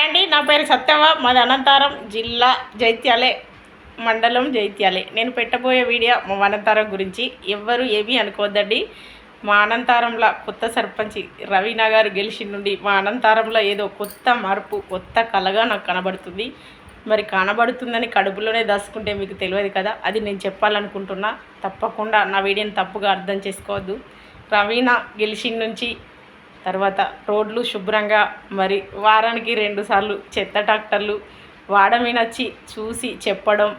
అండి, నా పేరు సత్యవ. మాది అనంతపురం జిల్లా జైత్యాలే మండలం జైత్యాలే. నేను పెట్టబోయే వీడియో మా అనంతపురం గురించి. ఎవ్వరు ఏమీ అనుకోవద్దండి. మా అనంతపురంలో కొత్త సర్పంచ్ రవీనా గారు గెలిచిన నుండి మా అనంతపురంలో ఏదో కొత్త మార్పు, కొత్త కళగా నాకు కనబడుతుంది. మరి కనబడుతుందని కడుపులోనే దాచుకుంటే మీకు తెలియదు కదా, అది నేను చెప్పాలనుకుంటున్నా. తప్పకుండా నా వీడియోని తప్పుగా అర్థం చేసుకోవద్దు. రవీనా గెలిచిన నుంచి తర్వాత రోడ్లు శుభ్రంగా, మరి వారానికి 2 సార్లు చెత్త ట్రాక్టర్లు వాడమీనొచ్చి చూసి చెప్పడం,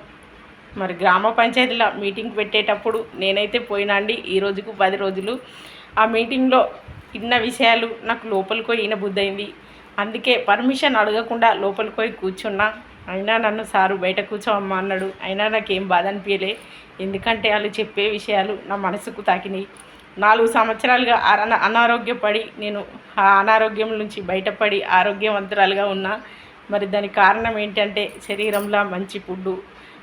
మరి గ్రామ పంచాయతీలో మీటింగ్ పెట్టేటప్పుడు నేనైతే పోయినా అండి. ఈ రోజుకు 10 రోజులు ఆ మీటింగ్లో ఇన్న విషయాలు నాకు లోపలికి పోయి బుద్ధి అయింది. అందుకే పర్మిషన్ అడగకుండా లోపలికి పోయి కూర్చున్నా. అయినా నన్ను సారు బయట కూర్చోమ్మా అన్నాడు. అయినా నాకేం బాధ అనిపించలే, ఎందుకంటే వాళ్ళు చెప్పే విషయాలు నా మనసుకు తాకినాయి. 4 సంవత్సరాలుగా అనారోగ్యపడి నేను ఆ అనారోగ్యం నుంచి బయటపడి ఆరోగ్యవంతురాలుగా ఉన్నా. మరి దానికి కారణం ఏంటంటే శరీరంలో మంచి ఫుడ్డు,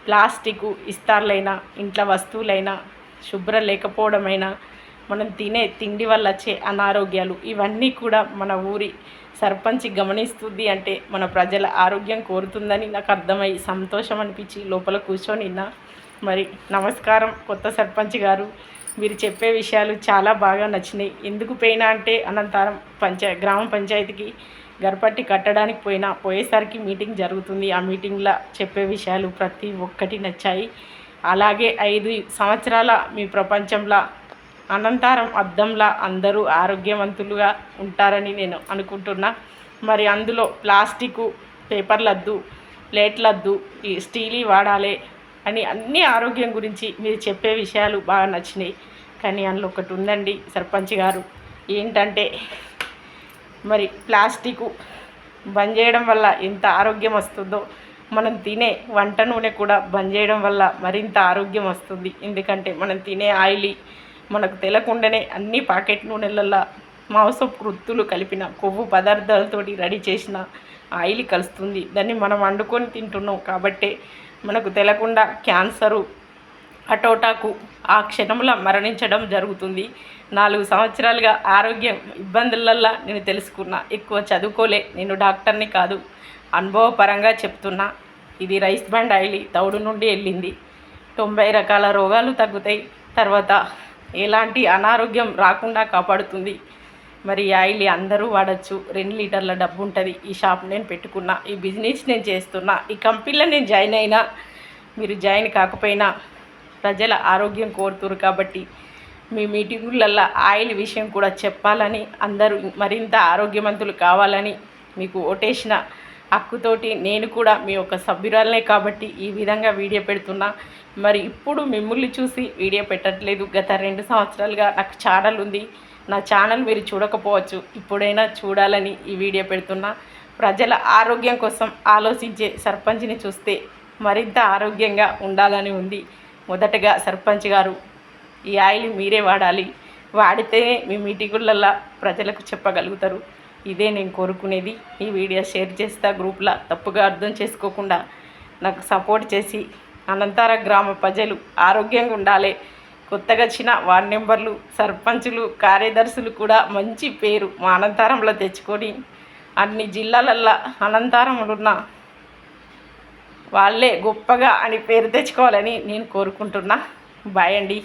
ప్లాస్టిక్ ఇస్తార్లైనా, ఇంట్లో వస్తువులైనా శుభ్రం లేకపోవడమైనా, మనం తినే తిండి వల్ల వచ్చే అనారోగ్యాలు, ఇవన్నీ కూడా మన ఊరి సర్పంచ్ గమనిస్తుంది. అంటే మన ప్రజల ఆరోగ్యం కోరుతుందని నాకు అర్థమై సంతోషం అనిపించి లోపల కూర్చొని నిన్న. మరి నమస్కారం కొత్త సర్పంచ్ గారు, మీరు చెప్పే విషయాలు చాలా బాగా నచ్చినాయి. ఎందుకు పోయినా అంటే అనంతపురం గ్రామ పంచాయతీకి గర్పట్టి కట్టడానికి పోయేసరికి మీటింగ్ జరుగుతుంది. ఆ మీటింగ్లో చెప్పే విషయాలు ప్రతి ఒక్కటి నచ్చాయి. అలాగే 5 సంవత్సరాల మీ ప్రపంచంలో అనంతపురం అద్దంలా అందరూ ఆరోగ్యవంతులుగా ఉంటారని నేను అనుకుంటున్నా. మరి అందులో ప్లాస్టిక్ పేపర్లద్దు, ప్లేట్లద్దు, ఈ స్టీల్ వాడాలి అని అన్ని ఆరోగ్యం గురించి మీరు చెప్పే విషయాలు బాగా నచ్చినాయి. కానీ అందులో ఒకటి ఉందండి సర్పంచ్ గారు, ఏంటంటే మరి ప్లాస్టిక్ బంద్ చేయడం వల్ల ఎంత ఆరోగ్యం వస్తుందో, మనం తినే వంట నూనె కూడా బంద్ చేయడం వల్ల మరింత ఆరోగ్యం వస్తుంది. ఎందుకంటే మనం తినే ఆయిల్ మనకు తెలియకుండానే అన్ని ప్యాకెట్ నూనెలల్లో మాంసకృత్తులు కలిపిన కొవ్వు పదార్థాలతోటి రెడీ చేసిన ఆయిల్ కలుస్తుంది. దాన్ని మనం వండుకొని తింటున్నాం కాబట్టి మనకు తెలియకుండా క్యాన్సరు, అటోటాకు ఆ క్షణంలో మరణించడం జరుగుతుంది. 4 సంవత్సరాలుగా ఆరోగ్యం ఇబ్బందులల్లో నేను తెలుసుకున్నా. ఎక్కువ చదువుకోలే, నేను డాక్టర్ని కాదు, అనుభవపరంగా చెప్తున్నా. ఇది రైస్ బ్రాండ్ ఆయిల్ తౌడు నుండి వెళ్ళింది. 90 రకాల రోగాలు తగ్గుతాయి. తర్వాత ఎలాంటి అనారోగ్యం రాకుండా కాపాడుతుంది. మరి ఈ ఆయిల్ అందరూ వాడచ్చు. 2 లీటర్ల డబ్బు ఉంటుంది. ఈ షాప్ నేను పెట్టుకున్నా, ఈ బిజినెస్ నేను చేస్తున్నా, ఈ కంపెనీలో నేను జాయిన్ అయినా. మీరు జాయిన్ కాకపోయినా ప్రజల ఆరోగ్యం కోరుతురు కాబట్టి మీ మీటింగులలో ఆయిల్ విషయం కూడా చెప్పాలని, అందరూ మరింత ఆరోగ్యవంతులు కావాలని మీకు ఓటేసిన హక్కుతోటి నేను కూడా మీ యొక్క సభ్యురాలనే కాబట్టి ఈ విధంగా వీడియో పెడుతున్నా. మరి ఇప్పుడు మిమ్మల్ని చూసి వీడియో పెట్టట్లేదు. గత 2 సంవత్సరాలుగా నాకు ఛానల్ ఉంది. నా ఛానల్ మీరు చూడకపోవచ్చు, ఇప్పుడైనా చూడాలని ఈ వీడియో పెడుతున్నా. ప్రజల ఆరోగ్యం కోసం ఆలోచించే సర్పంచ్ని చూస్తే మరింత ఆరోగ్యంగా ఉండాలని ఉంది. మొదటగా సర్పంచ్ గారు, ఈ ఆయిల్ మీరే వాడాలి. వాడితేనే మీ మీటింగులలో ప్రజలకు చెప్పగలుగుతారు. ఇదే నేను కోరుకునేది. ఈ వీడియో షేర్ చేస్తా గ్రూప్లో, తప్పుగా అర్థం చేసుకోకుండా నాకు సపోర్ట్ చేసి అనంతపురం గ్రామ ప్రజలు ఆరోగ్యంగా ఉండాలి. కొత్తగా వచ్చిన వార్డు మెంబర్లు, సర్పంచులు, కార్యదర్శులు కూడా మంచి పేరు మా అనంతపురంలో తెచ్చుకొని అన్ని జిల్లాలల్లో అనంతపురంలో ఉన్న వాళ్ళే గొప్పగా అని పేరు తెచ్చుకోవాలని నేను కోరుకుంటున్నా. బాయ్ అండి.